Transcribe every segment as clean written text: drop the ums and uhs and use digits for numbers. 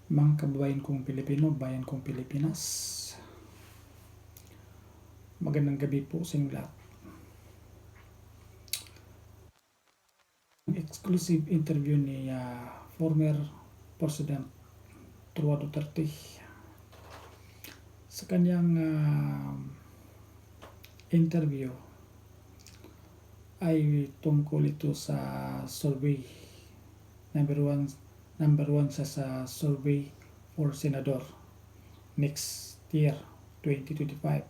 Mga kababayan kong Pilipino, bayan kong Pilipinas, magandang gabi po sa inyong lahat. Exclusive interview ni former President Roa Duterte sa kanyang interview ay tungkol ito sa survey. Number one siya sa survey for senador next year 2025.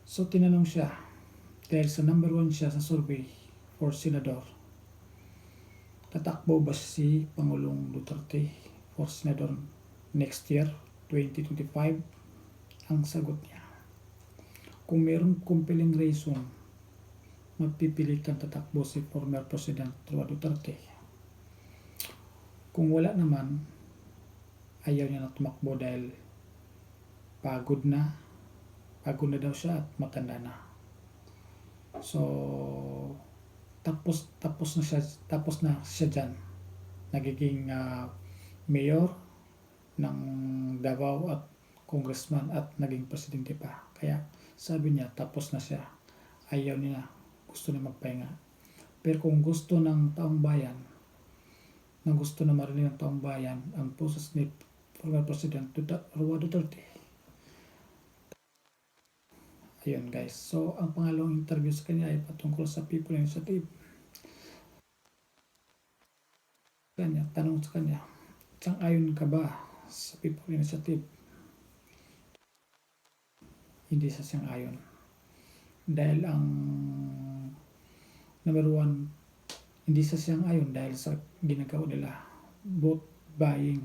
So tinanong siya, dahil sa number one siya sa survey for senador, tatakbo ba si Pangulong Duterte for senador next year 2025? Ang sagot niya, kung mayroong compelling reason, magpipilitan tatakbo si former President Roa Duterte. Kung wala naman, ayaw niya na tumakbo dahil pagod na daw siya at matanda na. So tapos na siya dyan. Nagiging mayor ng Davao at congressman at naging presidente pa. Kaya sabi niya tapos na siya. Ayaw niya, gusto niya magpahinga. Pero kung gusto ng taong bayan, gusto na marinig ng taong bayan ang pusos ni former President Roa Duterte. Ayun guys, so ang pangalawang interview sa kanya ay patungkol sa People Initiative. Tanong sa kanya, sang-ayon ka ba sa People Initiative? Hindi siya sang-ayon. Dahil ang number one, hindi siya sang-ayon dahil sa ginagawa nila, vote buying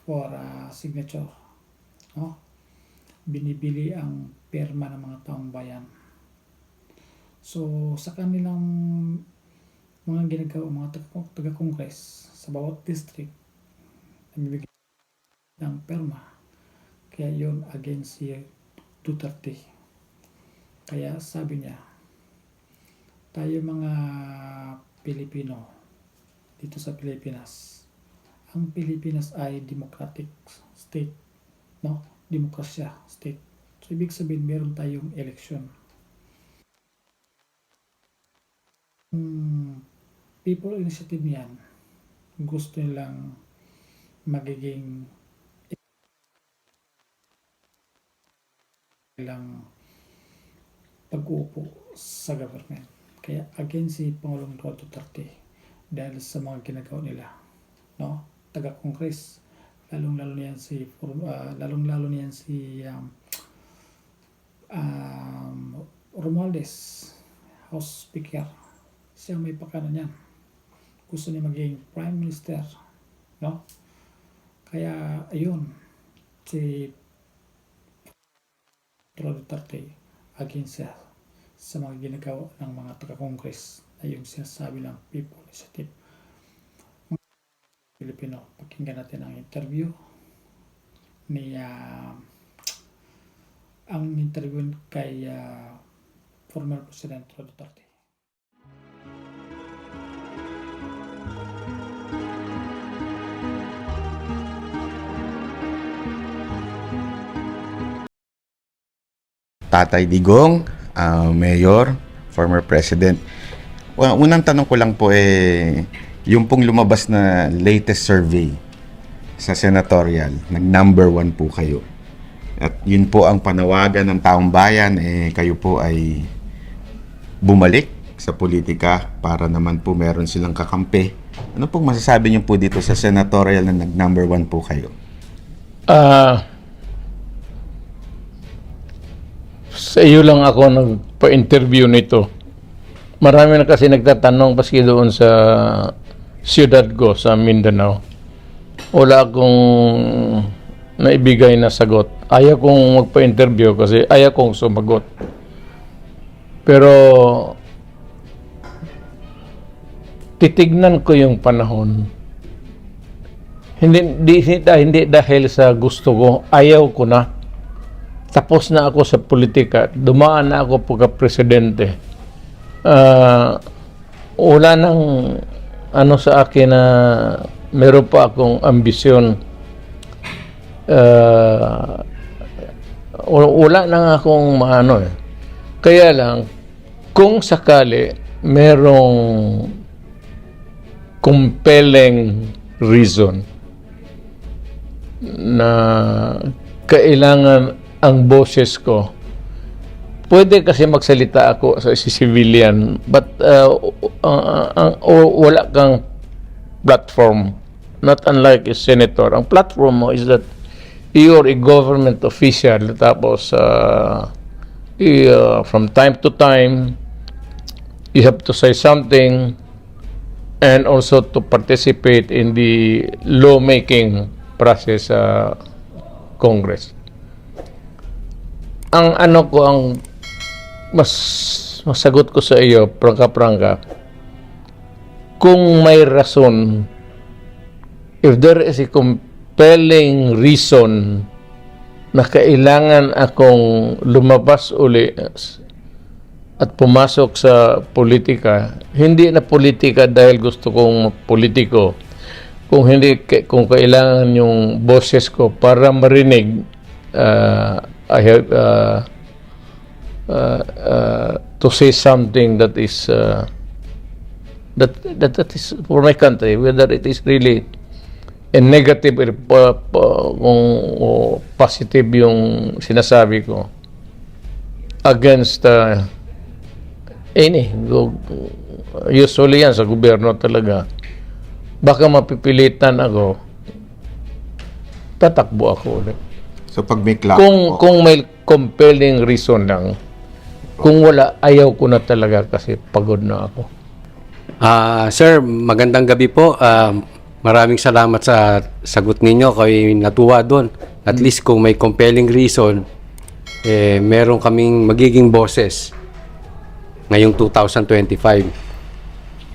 for signature. No? Binibili ang perma ng mga taong bayan. So sa kanilang mga ginagawa, mga taga-Congress sa bawat district, namibigay ng perma. Kaya yun against si Duterte. Kaya sabi niya, tayo mga Pilipino dito sa Pilipinas, ang Pilipinas ay democratic state, no? Demokrasya state. So ibig sabihin meron tayong election. People Initiative niyan, gusto nilang magiging ilang pag-uupo sa government. Kaya against si Pangulong Roa Duterte dahil sa mga ginagawa nila, no? Taga-Congress, lalong-lalo niyan si Romualdez, House Speaker. Siya may pakana niyan. Gusto niya maging Prime Minister, no? Kaya ayun, si Roa Duterte against siya sa mga ginagawa ng mga taga-Congress na yung sinasabi ng People Initiative. Pilipino, pakinggan natin ang interview ni ang interview kay former President Roa Duterte. Tatay Digong, Mayor, former President. Well, unang tanong ko lang po yung pong lumabas na latest survey sa senatorial, nag-number 1 po kayo. At yun po ang panawagan ng taong bayan, kayo po ay bumalik sa politika para naman po meron silang kakampi. Ano pong masasabi niyo po dito sa senatorial na nag-number 1 po kayo? Sa iyo lang ako nagpa-interview nito. Marami na kasi nagtatanong paski doon sa siyudad ko sa Mindanao. Wala akong naibigay na sagot. Ayaw kong magpa-interview kasi ayaw kong sumagot. Pero titignan ko yung panahon. Hindi dahil sa gusto ko, ayaw ko na. Tapos na ako sa politika, dumaan na ako pagka-presidente. Wala nang ano sa akin na meron pa akong ambisyon wala na nga akong maano eh. Kaya lang, kung sakali merong compelling reason na kailangan ang boses ko, pwede kasi magsalita ako sa civilian, but wala kang platform. Not unlike a senator. Ang platform mo is that you're a government official, tapos from time to time you have to say something and also to participate in the lawmaking process sa Congress. Ang masagot ko sa iyo, prangka-prangka, kung may rason, if there is a compelling reason na kailangan akong lumabas uli at pumasok sa politika, hindi na politika dahil gusto kong politiko, kung kailangan yung boses ko para marinig, I have to say something that is that is for my country, whether it is really a negative o positive yung sinasabi ko against usually yan sa gobyerno talaga. Baka mapipilitan ako, tatakbo ako ulit. So pag may clock Kung may compelling reason lang. Kung wala, ayaw ko na talaga kasi pagod na ako. Sir, magandang gabi po. Maraming salamat sa sagot ninyo. Kayo natuwa doon. At least kung may compelling reason, meron kaming magiging boses ngayong 2025.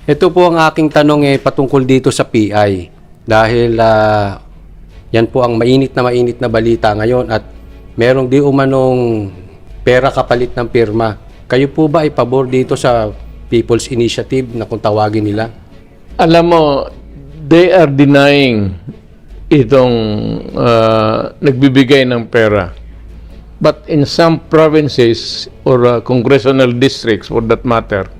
Ito po ang aking tanong patungkol dito sa PI. Dahil yan po ang mainit na balita ngayon at merong di umanong pera kapalit ng pirma. Kayo po ba ay pabor dito sa People's Initiative na kung tawagin nila? Alam mo, they are denying itong nagbibigay ng pera. But in some provinces or congressional districts for that matter,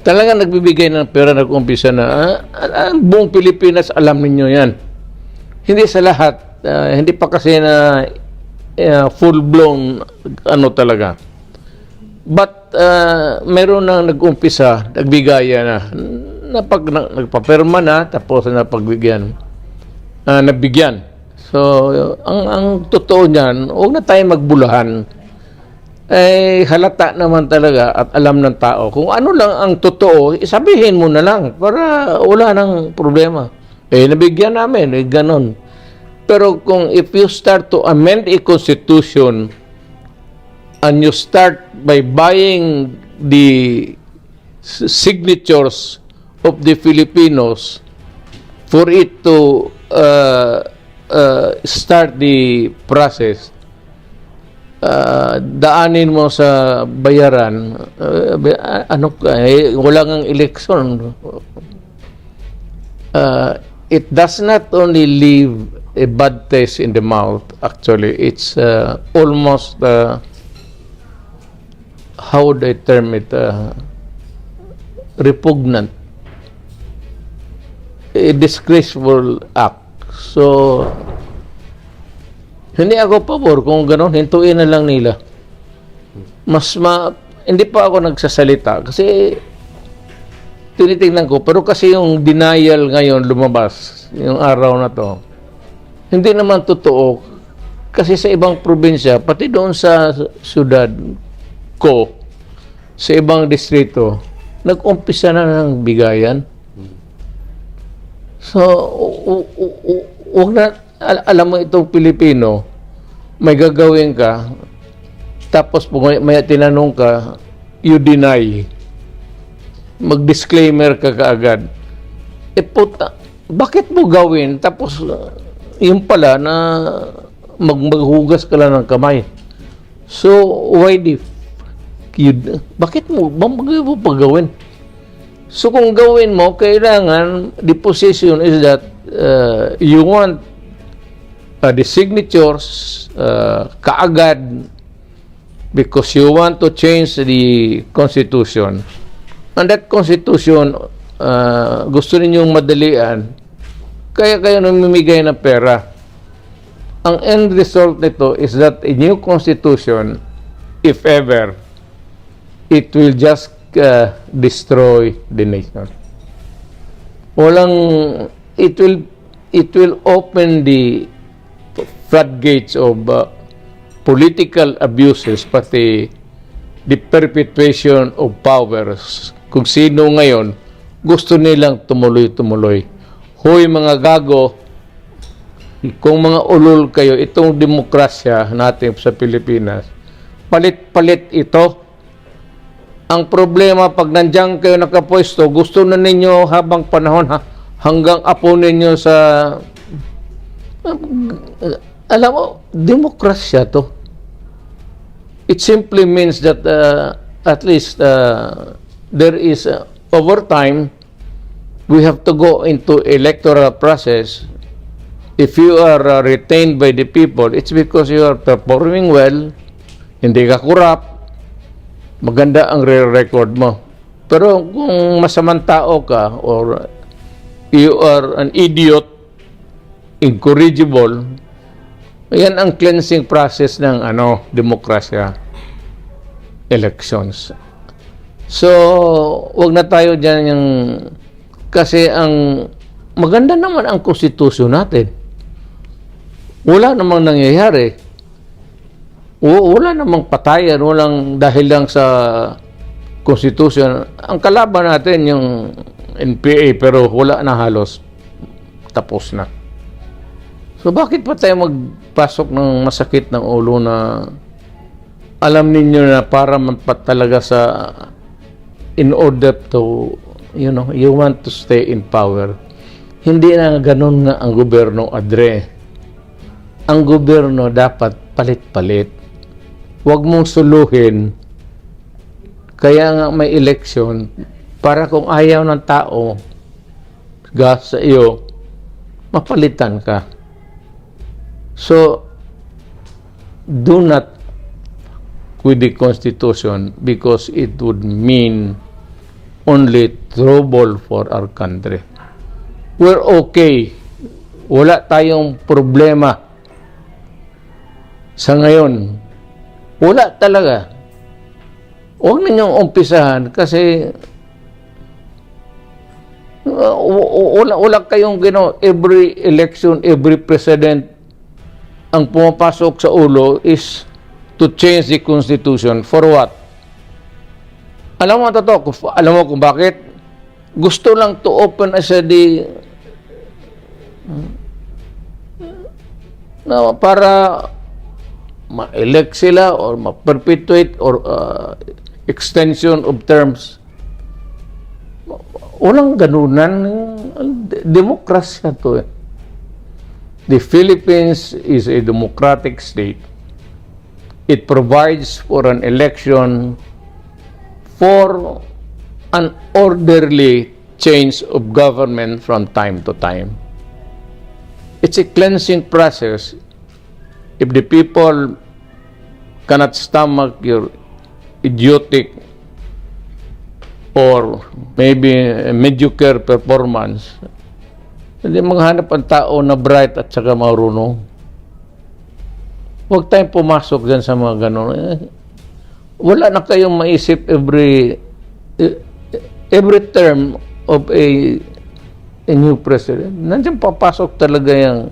talagang nagbibigay ng pera, nag-umpisa na ang buong Pilipinas, alam ninyo yan. Hindi sa lahat, hindi pa kasi na full-blown talaga. But meron nang nag-umpisa, nagbigaya na nagpapirma na, tapos napagbigyan, nabigyan. So, ang totoo niyan, huwag na tayo magbulahan. Halata naman talaga at alam ng tao. Kung ano lang ang totoo, sabihin mo na lang para wala nang problema. Nabigyan namin, ganon. Pero kung if you start to amend a constitution and you start by buying the signatures of the Filipinos for it to start the process, daanin mo sa bayaran, wala ngang election. It does not only leave a bad taste in the mouth. Actually, it's almost how would I term it, repugnant, a disgraceful act. So hindi ako pabor kung gano'n, hintuin na lang nila. Hindi pa ako nagsasalita kasi tinitingnan ko, pero kasi yung denial ngayon lumabas, yung araw na to, hindi naman totoo. Kasi sa ibang probinsya, pati doon sa syudad ko, sa ibang distrito, nag-umpisa na ng bigayan. So, huwag na, alam mo itong Pilipino, may gagawin ka, tapos may tinanong ka, you deny. Mag-disclaimer ka kaagad. Puta, bakit mo gawin? Tapos, yung pala na maghugas ka lang ng kamay. So, why bakit mo pa gawin? So, kung gawin mo, kailangan, the position is that you want the signatures kaagad because you want to change the constitution. And that constitution, gusto ninyong madalian, kaya kayo namimigay ng pera. Ang end result nito is that a new constitution, if ever, it will just destroy the nation. It will open the floodgates of political abuses, pati the perpetuation of powers. Kung sino ngayon gusto nilang tumuloy-tumuloy. Hoy mga gago, kung mga ulol kayo, itong demokrasya natin sa Pilipinas, palit-palit ito. Ang problema, pag nandiyan kayo nakapwesto, gusto na ninyo habang panahon, hanggang apo ninyo sa... alam mo, demokrasya to. It simply means that at least there is, over time, we have to go into electoral process. If you are retained by the people, it's because you are performing well, hindi ka corrupt, maganda ang record mo. Pero kung masamang tao ka or you are an idiot, incorrigible, yan ang cleansing process ng demokrasya, elections. So, wag na tayo dyan yung, kasi ang maganda naman ang konstitusyon natin. Wala namang nangyayari. Wala namang patayan, walang dahil lang sa konstitusyon. Ang kalaban natin yung NPA, pero wala na halos. Tapos na. So bakit pa tayo magpasok ng masakit ng ulo na alam ninyo na para talaga sa in order to, you want to stay in power. Hindi na ganun nga ang gobyerno, Adre. Ang gobyerno dapat palit-palit. Huwag mong suluhin. Kaya nga may election para kung ayaw ng tao sa iyo, mapalitan ka. So, do not with the Constitution because it would mean only trouble for our country. We're okay. Wala tayong problema sa ngayon. Wala talaga. Huwag ninyong umpisahan kasi wala kayong every election, every president ang pumapasok sa ulo is to change the Constitution. For what? Alam mo kung bakit? Gusto lang to open as para ma-elect sila or ma-perpetuate or extension of terms. Walang ganunan. Demokrasya to eh. The Philippines is a democratic state. It provides for an election for an orderly change of government from time to time. It's a cleansing process. If the people cannot stomach your idiotic or maybe mediocre performance, hindi maghanap ang tao na bright at saka marunong. Huwag tayong pumasok dyan sa mga gano'n. Wala na kayong maisip every term of a new president. Nandiyan papasok talaga yung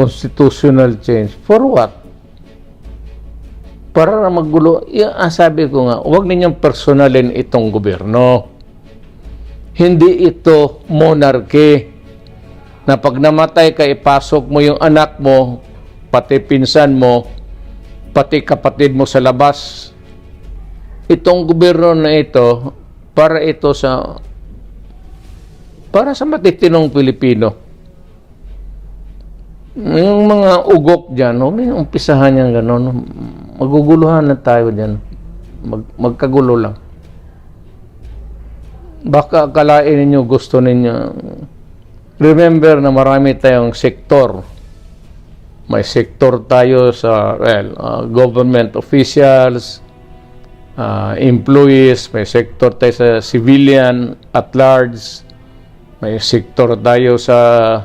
constitutional change. For what? Para na maggulo. Sabi ko nga, huwag ninyong personalin itong gobyerno. Hindi ito monarchy na pag namatay ka, ipasok mo yung anak mo, pati pinsan mo, pati kapatid mo sa labas. Itong gobyerno na ito, para sa matitinong Pilipino. Yung mga ugok dyan, may umpisahan yan gano'n. Maguguluhan na tayo dyan. Magkagulo lang. Baka akalain ninyo gusto ninyo remember na marami tayong sektor. May sektor tayo sa government officials, employees, may sektor tayo sa civilian at large, may sektor tayo sa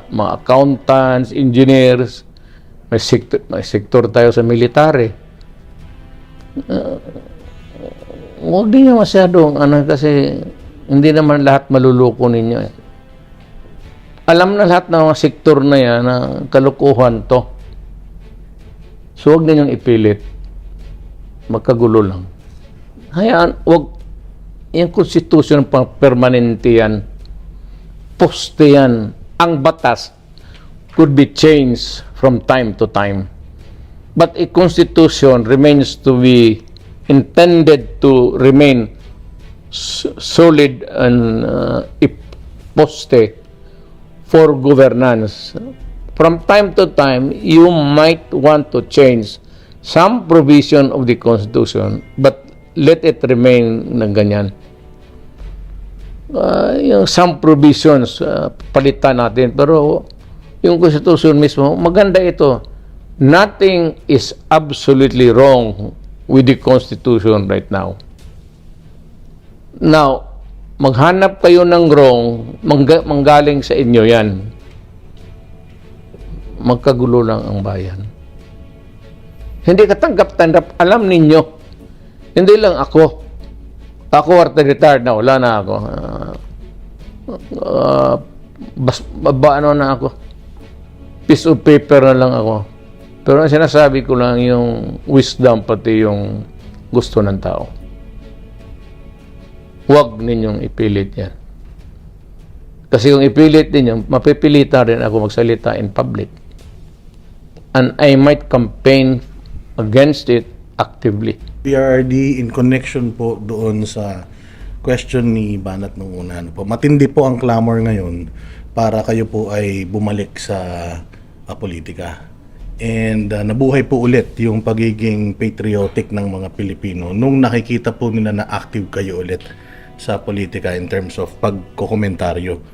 mga accountants, engineers, may sektor tayo sa military. Huwag din nyo masyadong kasi hindi naman lahat maluluko ninyo. Alam na lahat ng mga sektor na yan na kalukuhan to. So, huwag ninyong ipilit. Magkagulo lang. Hayaan, huwag. Yung konstitusyon pang permanente yan. Poste yan. Ang batas could be changed from time to time. But a constitution remains to be intended to remain solid and poste for governance. From time to time, you might want to change some provision of the Constitution, but let it remain na ganyan. Yung some provisions, palitan natin. Pero yung Constitution mismo, maganda ito. Nothing is absolutely wrong with the Constitution right now. Now, maghanap kayo ng wrong, manggaling sa inyo yan. Magkagulo lang ang bayan. Hindi katanggap-tanggap. Alam ninyo, hindi lang ako. Ako retired na, wala na ako. Ano na ako. Piece of paper na lang ako. Pero ang sinasabi ko lang yung wisdom, pati yung gusto ng tao. Huwag ninyong ipilit yan. Kasi kung ipilit ninyo, mapipilitan rin ako magsalita in public. And I might campaign against it actively. PRRD, in connection po doon sa question ni Banat nung una, po, matindi po ang clamor ngayon para kayo po ay bumalik sa politika. And nabuhay po ulit yung pagiging patriotic ng mga Pilipino nung nakikita po nila na active kayo ulit sa politika in terms of pagkokomentaryo.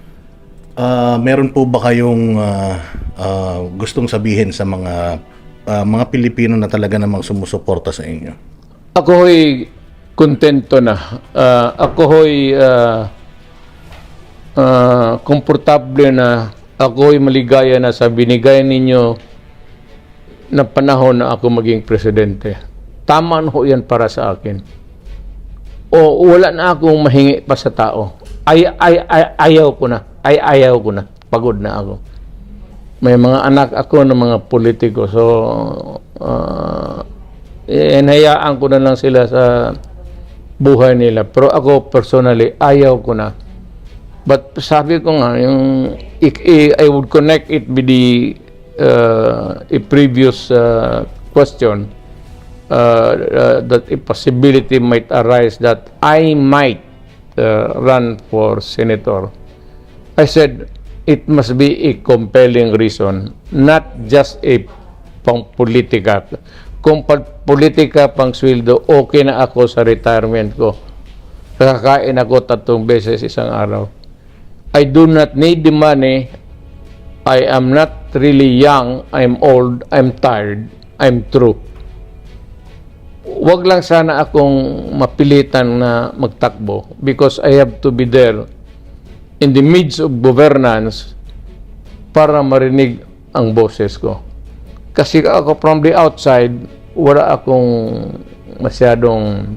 Meron po ba kayong gustong sabihin sa mga Pilipino na talaga namang sumusuporta sa inyo? Ako ho'y kontento na. Ako ho'y komportable na. Ako ho'y maligaya na sa binigay ninyo na panahon na ako maging presidente. Tama na ho yan para sa akin. O wala na akong mahingi pa sa tao. Ayaw ko na. Ayaw ko na. Pagod na ako. May mga anak ako ng mga politiko. So, hinayaan ko na lang sila sa buhay nila. Pero ako personally, ayaw ko na. But sabi ko nga, I would connect it with the a previous question that a possibility might arise that I might run for senator. I said it must be a compelling reason, not just a pang politika. Kung politika pang sweldo, okay na ako sa retirement ko. Kakain ako 3 beses isang araw. I do not need the money. I am not really young. I'm old. I'm tired. I'm through. Wag lang sana akong mapilitan na magtakbo because I have to be there in the midst of governance para marinig ang boses ko. Kasi ako from the outside, wala akong masyadong,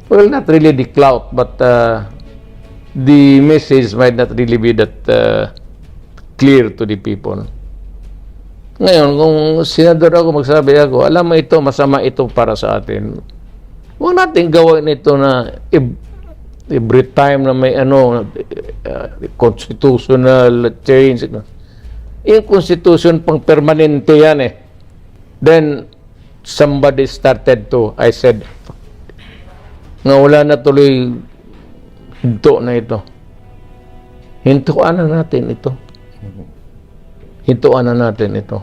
well, not really the clout, but the message might not really be that clear to the people. Ngayon, kung senador ako, magsabi ako, alam mo ito, masama ito para sa atin. Huwag natin gawin ito na every time na may constitutional change. Yung constitution pang permanente yan eh. Then, somebody started to, I said, nga wala na tuloy hinto na ito. Hintuan na natin ito. Hintuan na natin ito.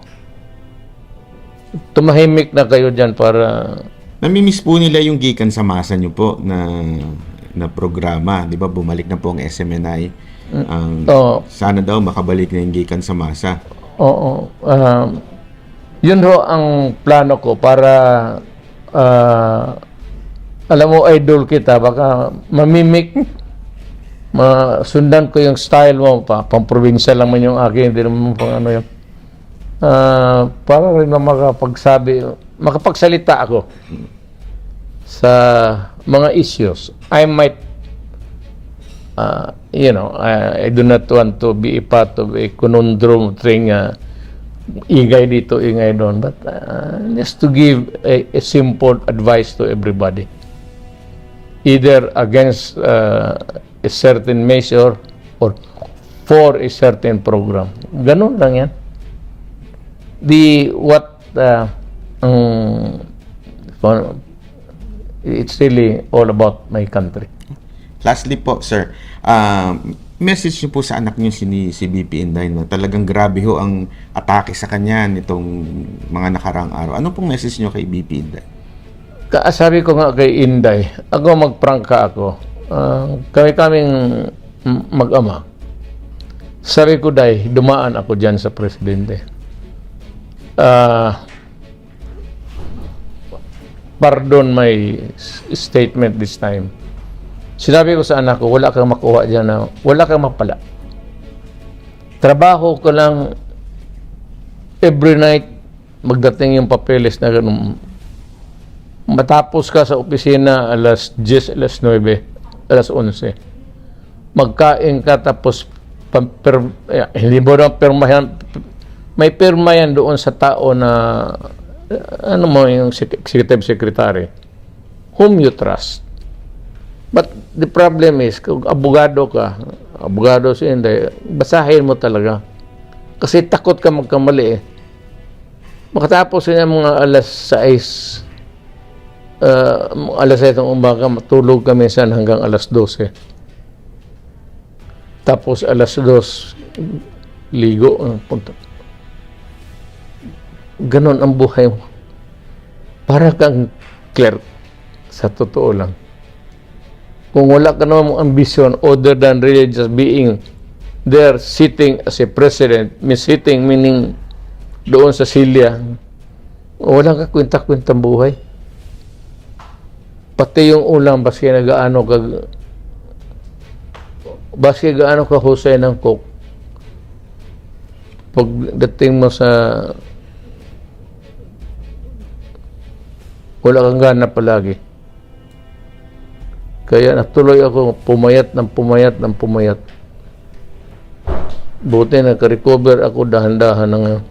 Tumahimik na kayo dyan para... Namimiss po nila yung gikan sa masa nyo po na programa. Di ba? Bumalik na po ang SMNI. Oo. Sana daw makabalik na yung gikan sa masa. Oo. Yun ho ang plano ko para alam mo, idol kita, baka mamimik, masundan ko yung style mo, pang-probinsya lang man yung akin, hindi naman pang ano yun. Para rin na makapagsalita ako sa mga issues. I might, I do not want to be a part of a conundrum thing, ingay dito, ingay doon, but just to give a simple advice to everybody. Either against a certain measure or for a certain program. Ganun lang yan. It's really all about my country. Lastly po, sir, message niyo po sa anak niyo si BP Inday na talagang grabe ho ang atake sa kanya nitong mga nakarang araw. Ano pong message niyo kay BP Inday? Sabi ko nga kay Inday, ako magprangka ako. Kaming mag-ama. Sabi ko, Day, dumaan ako dyan sa presidente. Pardon my statement this time. Sinabi ko sa anak ko, wala kang makuha dyan, wala kang mapala. Trabaho ko lang every night, magdating yung papeles na ganun. Matapos ka sa opisina alas 10, alas 9, alas 11. Magkain ka tapos hindi mo na pirmahan. May pirma yan doon sa tao na ano mo yung executive secretary whom you trust. But the problem is, kung abogado si Inday, basahin mo talaga. Kasi takot ka magkamali eh. Makatapos niya mga alas 6, alas 7 ng umaga, matulog kami minsan hanggang alas 12. Tapos alas 2, ligo. Punta. Ganon ang buhay mo. Para kang clerk. Sa totoo lang. Kung wala ka naman ambisyon other than really just being there sitting as a president, sitting meaning doon sa silya, wala ka kwenta-kwentang buhay. Pati yung ulam, baski gaano ka husay ng cook. Pagdating mo sa wala kang gana palagi. Kaya natuloy ako pumayat. Buti naka-recover ako dahan-dahan na ngayon.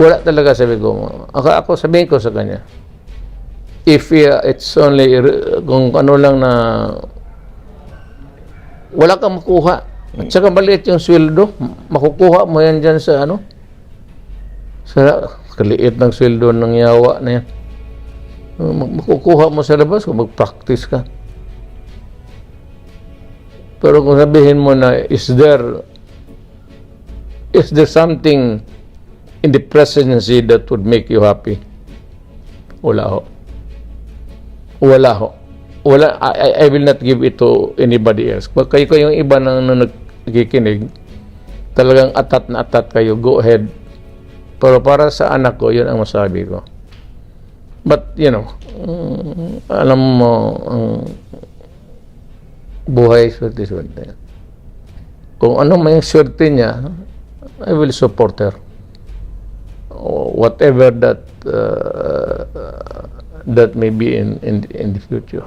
Wala talaga, sabi ko. Ako sabihin ko sa kanya, if it's only kung ano lang na wala kang makuha at saka maliit yung sweldo, makukuha mo yan dyan sa sa kaliit ng sweldo ng yawa na yan. Makukuha mo sa labas kung mag-practice ka. Pero kung sabihin mo na is there something in the presidency that would make you happy? Wala ho. I will not give it to anybody else. Kayo yung iba na nagkikinig, talagang atat na atat kayo, go ahead. Pero para sa anak ko, yun ang masabi ko. But, alam mo, ang buhay, swerte. Kung ano may swerte niya, I will support her. Whatever that may be in the future.